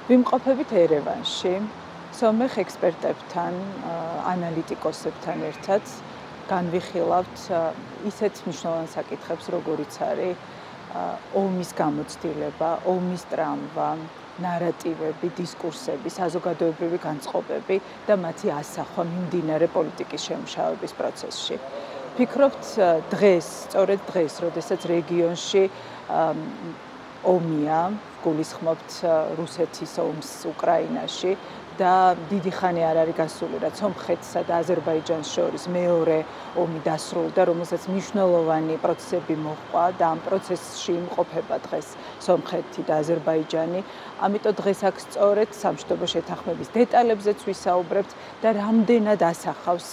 ვიმყოფებით ერევანში, სომეხ ექსპერტებთან, ანალიტიკოსებთან ერთად განვიხილავთ ისეთ მნიშვნელოვან საკითხებს, როგორიც არის ომის გამოცდილება, ომის ტრამვა, ნარატივები, დისკურსები, საზოგადოებრივი განწყობები და მათი ასახვა მიმდინარე პოლიტიკის შემუშავების პროცესში. Ვფიქრობთ დღეს, სწორედ დღეს, როდესაც რეგიონში ომია, გულისხმობთ რუსეთის ომს უკრაინაში და დიდი ხანი არ არის გასული, რაც სომხეთსა და აზერბაიჯანს შორის მეორე ომი დასრულდა, რომელსაც მნიშვნელოვანი პროცესები მოჰყვა და ამ პროცესში იმყოფება დღეს სომხეთი და აზერბაიჯანი. ამიტომ დღეს აქ სწორედ სამშვიდობო შეთანხმების დეტალებზეც ვისაუბრებთ და რამდენად ასახავს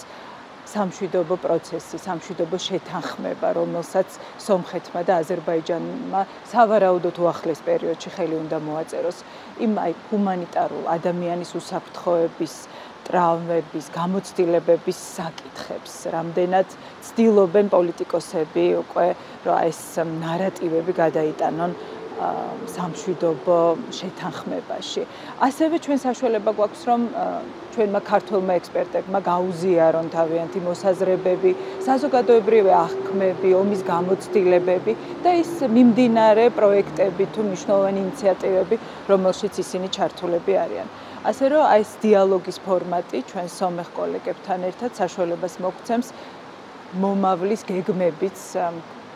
სამშვიდობო პროცესი, სამშვიდობო შეთანხმება, რომელსაც სომხეთმა და აზერბაიჯანმა სავარაუდოდ უახლეს პერიოდში ხელი უნდა მოაწეროს იმ ჰუმანიტარულ ადამიანის უსაფრთხოების, ტრავმების, გამოცდილებების საკითხებს, რამდენად ცდილობენ პოლიტიკოსები უკვე რომ ეს ნარატივები გადაიტანონ სამშვიდობო შეთანხმებაში. ასევე ჩვენ საშუალება გვაქვს, რომ ჩვენმა ქართველმა ექსპერტებმა გაუზიარონ თავიანთი მოსაზრებები, საზოგადოებრივი აღქმები, ომის გამოცდილებები და ის მიმდინარე პროექტები თუ მნიშვნელოვანი ინიციატივები, რომელშიც ისინი ჩართულები არიან. ასე რომ ეს დიალოგის ფორმატი ჩვენ სომეხ კოლეგებთან ერთად საშუალებას მოგცემს მომავლის გეგმებიც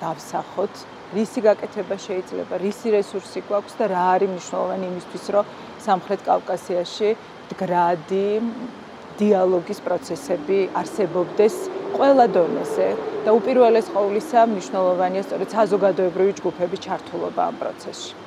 დავსახოთ. რისი გაკეთება შეიძლება, რისი რესურსი გვაქვს და რა არის მნიშვნელოვანი იმისთვის, რომ სამხრეთ კავკასიაში მდგრადი დიალოგის პროცესები არსებობდეს ყველა დონეზე და უპირველეს ყოვლისა მნიშვნელოვანია სწორედ საზოგადოებრივი ჯგუფების ჩართულობა ამ პროცესში.